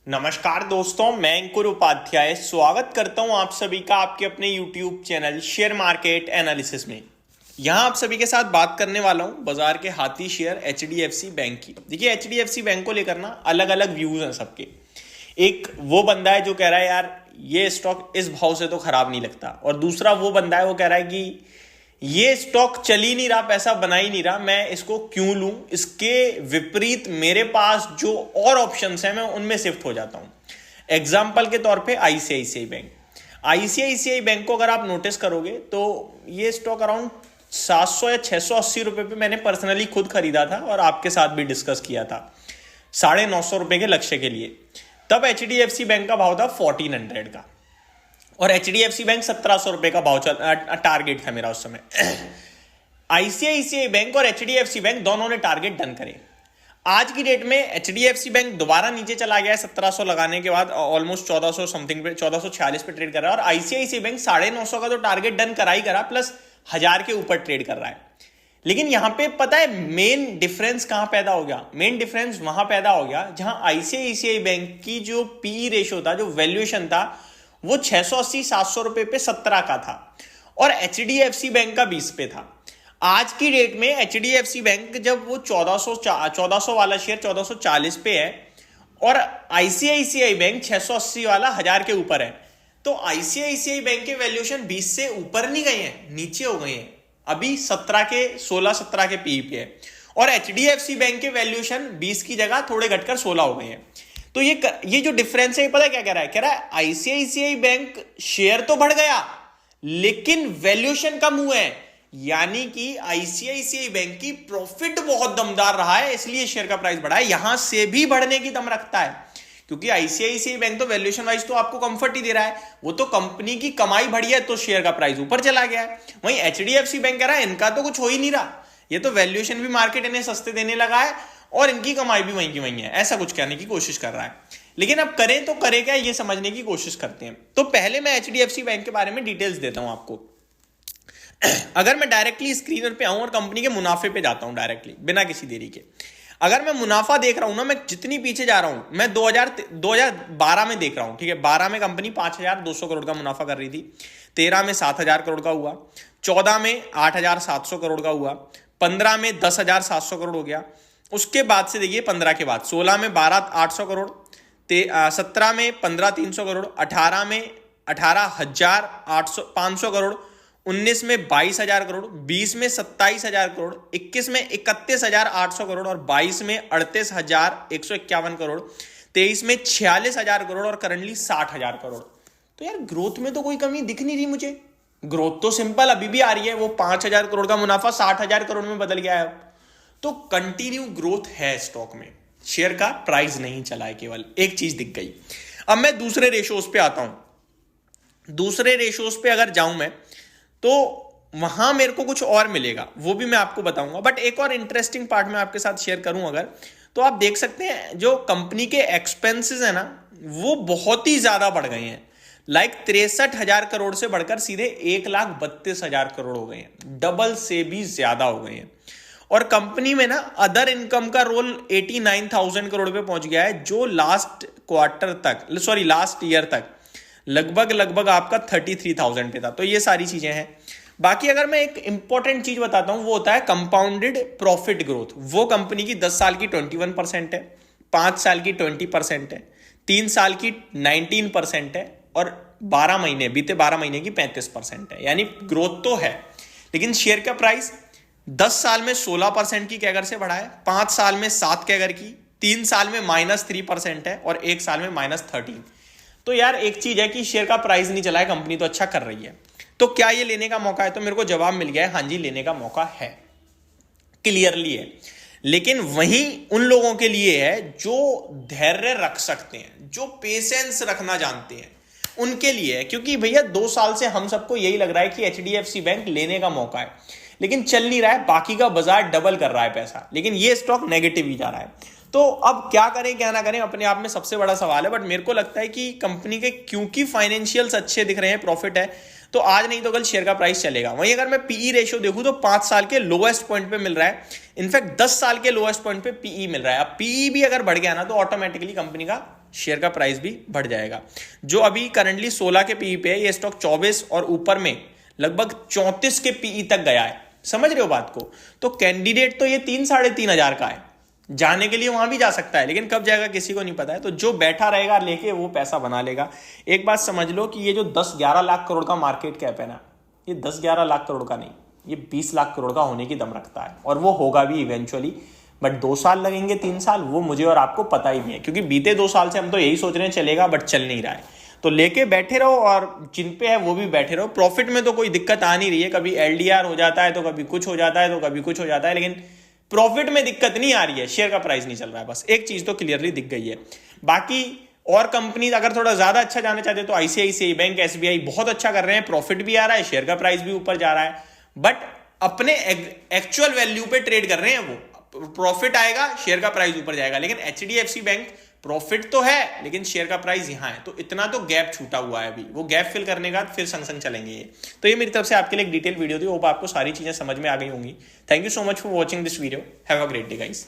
नमस्कार दोस्तों, मैं अंकुर उपाध्याय स्वागत करता हूं आप सभी का आपके अपने YouTube channel share market analysis में। यहां आप सभी के साथ बात करने वाला हूं बाजार के हाथी शेयर HDFC बैंक की। देखिए, HDFC बैंक को लेकर ना अलग अलग व्यूज हैं सबके। एक वो बंदा है जो कह रहा है यार ये स्टॉक इस भाव से तो खराब नहीं लगता, और दूसरा वो बंदा है वो कह रहा है कि ये स्टॉक चल ही नहीं रहा, पैसा बना ही नहीं रहा, मैं इसको क्यों लूं। इसके विपरीत मेरे पास जो और ऑप्शंस हैं मैं उनमें शिफ्ट हो जाता हूं। एग्जाम्पल के तौर पे आईसीआईसीआई बैंक। आईसीआईसीआई बैंक को अगर आप नोटिस करोगे तो ये स्टॉक अराउंड 700 या 680 रुपए पे मैंने पर्सनली खुद खरीदा था और आपके साथ भी डिस्कस किया था 950 रुपए के लक्ष्य के लिए। तब एचडीएफसी बैंक का भाव था 1400 का और एचडीएफसी बैंक 1700 रुपए का भाव टारगेट था मेरा उस समय। आईसीआईसीआई बैंक और एचडीएफसी बैंक दोनों ने टारगेट डन करे। आज की डेट में एचडीएफसी बैंक दोबारा नीचे चला गया है 1700 लगाने के बाद, ऑलमोस्ट 1400 समथिंग पे 1446 पे ट्रेड कर रहा है, और आईसीआईसीआई बैंक 950 का तो टारगेट डन करा ही करा, प्लस 1000 के ऊपर ट्रेड कर रहा है। लेकिन यहां पे पता है मेन डिफरेंस कहां पैदा हो गया? मेन डिफरेंस वहां पैदा हो गया जहां आईसीआईसीआई बैंक की जो पी रेशियो था, जो वैल्यूएशन था, वो 680-700 रुपए पे 17 का था और एचडीएफसी बैंक का 20 पे था। आज की डेट में एचडीएफसी बैंक जब वो 1400 वाला शेयर 1440 पे है और आईसीआईसीआई बैंक 680 वाला 1000 के ऊपर है, तो आईसीआईसीआई बैंक के वैल्यूएशन 20 से ऊपर नहीं गए हैं, नीचे हो गए हैं। अभी 16-17 के पी पे है और एचडीएफसी बैंक के वैल्यूएशन 20 की जगह थोड़े घटकर 16 हो गए हैं। तो ये जो डिफरेंस है, पता है क्या कह रहा है? कह रहा है आईसीआईसीआई बैंक शेयर तो बढ़ गया लेकिन वैल्यूएशन कम हुए हैं, यानी कि आईसीआईसीआई बैंक की प्रॉफिट बहुत दमदार रहा है, इसलिए शेयर का प्राइस बढ़ा है। यहां से भी बढ़ने की दम रखता है क्योंकि आईसीआईसीआई बैंक तो वैल्यूएशन वाइज तो आपको कंफर्ट ही दे रहा है, वो तो कंपनी की कमाई बढ़ी है तो शेयर का प्राइस ऊपर चला गया है। वहीं एचडीएफसी बैंक कह रहा है इनका तो कुछ हो ही नहीं रहा, ये तो वैल्यूएशन भी मार्केट इन्हें सस्ते देने लगा है और इनकी कमाई भी वहीं की वहीं है, ऐसा कुछ कहने की कोशिश कर रहा है। लेकिन अब करें तो करें क्या, ये समझने की कोशिश करते हैं। तो पहले मैं एचडीएफसी बैंक के बारे में डिटेल्स देता हूं आपको। अगर मैं डायरेक्टली स्क्रीन पे आऊं और कंपनी के मुनाफे पे जाता हूं डायरेक्टली बिना किसी देरी के, अगर मैं मुनाफा देख रहा हूं ना, मैं जितनी पीछे जा रहा हूं, मैं 2012 में देख रहा हूं, ठीक है। 12 में कंपनी 5200 करोड़ का मुनाफा कर रही थी, 13 में 7000 करोड़ का हुआ, 14 में 8700 करोड़ का हुआ, 15 में 10700 करोड़ हो गया। उसके बाद से देखिए 15 के बाद 16 में 12800 करोड़, 17 में 15300 करोड़, 18 में 18500 करोड़, 19 में 22000 करोड़, 20 में 27000 करोड़, 21 में 31800 करोड़ और 22 में 38151 करोड़, 23 में 46000 करोड़ और करंटली 60000 करोड़। तो यार ग्रोथ में तो कोई कमी दिख नहीं रही मुझे, ग्रोथ तो सिंपल अभी भी आ रही है। वो 5000 करोड़ का मुनाफा 60000 करोड़ में बदल गया है, तो कंटिन्यू ग्रोथ है स्टॉक में, शेयर का प्राइस नहीं चला है, केवल एक चीज दिख गई। अब मैं दूसरे रेशोज पे आता हूं। दूसरे रेशोज पे अगर जाऊं मैं तो वहां मेरे को कुछ और मिलेगा, वो भी मैं आपको बताऊंगा। बट एक और इंटरेस्टिंग पार्ट मैं आपके साथ शेयर करूं अगर, तो आप देख सकते हैं जो कंपनी के एक्सपेंसेस है ना, वो बहुत ही ज्यादा बढ़ गए हैं। लाइक 63,000 करोड़ से बढ़कर सीधे 1,32,000 करोड़ हो गए हैं, डबल से भी ज्यादा हो गए हैं। और कंपनी में ना अदर इनकम का रोल 89,000 करोड़ पे पहुंच गया है, जो लास्ट ईयर तक लगभग आपका 33,000 पे था। तो ये सारी चीजें हैं। बाकी अगर मैं एक इंपॉर्टेंट चीज बताता हूं, वो होता है कंपाउंडेड प्रॉफिट ग्रोथ। वो कंपनी की 10 साल की 21% है, 5 साल की 20% है, 3 साल की 19% है और बीते 12 महीने की 35% है। यानी ग्रोथ तो है, लेकिन शेयर का प्राइस 10 साल में 16% की कैगर से बढ़ा है, 5 साल में 7 कैगर की, 3 साल में -3% है और 1 साल में -13। तो यार एक चीज है कि शेयर का प्राइस नहीं चला है, कंपनी तो अच्छा कर रही है। तो क्या ये लेने का मौका है? तो मेरे को जवाब मिल गया है, हाँ जी लेने का मौका है, क्लियरली है। लेकिन वहीं उन लोगों के लिए है जो धैर्य रख सकते हैं, जो पेशेंस रखना जानते हैं, उनके लिए है। क्योंकि भैया 2 साल से हम सबको यही लग रहा है कि एचडीएफसी बैंक लेने का मौका है, लेकिन चल नहीं रहा है। बाकी का बाजार डबल कर रहा है पैसा, लेकिन ये स्टॉक नेगेटिव ही जा रहा है। तो अब क्या करें क्या ना करें, अपने आप में सबसे बड़ा सवाल है। बट मेरे को लगता है कि कंपनी के क्योंकि फाइनेंशियल्स अच्छे दिख रहे हैं, प्रॉफिट है, तो आज नहीं तो कल शेयर का प्राइस चलेगा। वहीं अगर मैं पीई रेशियो देखूं तो 5 साल के लोएस्ट पॉइंट पे मिल रहा है, इनफैक्ट 10 साल के लोएस्ट पॉइंट पे पीई मिल रहा है। अब पीई भी अगर बढ़ गया ना तो ऑटोमेटिकली कंपनी का शेयर का प्राइस भी बढ़ जाएगा। जो अभी करंटली 16 के पीई पे है, ये स्टॉक 24 और ऊपर में लगभग 34 के पीई तक गया है। समझ रहे हो बात को? तो कैंडिडेट तो ये 3-3.5 हजार का है, जाने के लिए वहां भी जा सकता है, लेकिन कब जाएगा किसी को नहीं पता है। तो जो बैठा रहेगा लेके वो पैसा बना लेगा। एक बात समझ लो कि ये जो 10-11 लाख करोड़ का मार्केट कैप है ना, ये 10-11 लाख करोड़ का नहीं, ये 20 लाख करोड़ का होने की दम रखता है, और वो होगा भी इवेंचुअली। बट 2 साल लगेंगे, 3 साल, वो मुझे और आपको पता ही नहीं है, क्योंकि बीते 2 साल से हम तो यही सोच रहे हैं चलेगा, बट चल नहीं रहा है। तो लेके बैठे रहो, और जिन पे है वो भी बैठे रहो। प्रॉफिट में तो कोई दिक्कत आ नहीं रही है, कभी एलडीआर हो जाता है तो कभी कुछ हो जाता है तो कभी कुछ हो जाता है, लेकिन प्रॉफिट में दिक्कत नहीं आ रही है। शेयर का प्राइस नहीं चल रहा है, बस एक चीज तो क्लियरली दिख गई है। बाकी और कंपनीज अगर थोड़ा ज्यादा अच्छा जाना चाहते हैं तो आईसीआईसीआई बैंक, एसबीआई बहुत अच्छा कर रहे हैं, प्रॉफिट भी आ रहा है, शेयर का प्राइस भी ऊपर जा रहा है, बट अपने एक्चुअल वैल्यू पे ट्रेड कर रहे हैं वो। प्रॉफिट आएगा, शेयर का प्राइस ऊपर जाएगा, लेकिन एचडीएफसी बैंक प्रॉफिट तो है लेकिन शेयर का प्राइस यहां है, तो इतना तो गैप छूटा हुआ है अभी। वो गैप फिल करने का फिर संग चलेंगे ये। तो ये मेरी तरफ से आपके लिए एक डिटेल वीडियो थी, होप आपको सारी चीजें समझ में आ गई होंगी। Thank you so much for watching this video. Have a great day guys.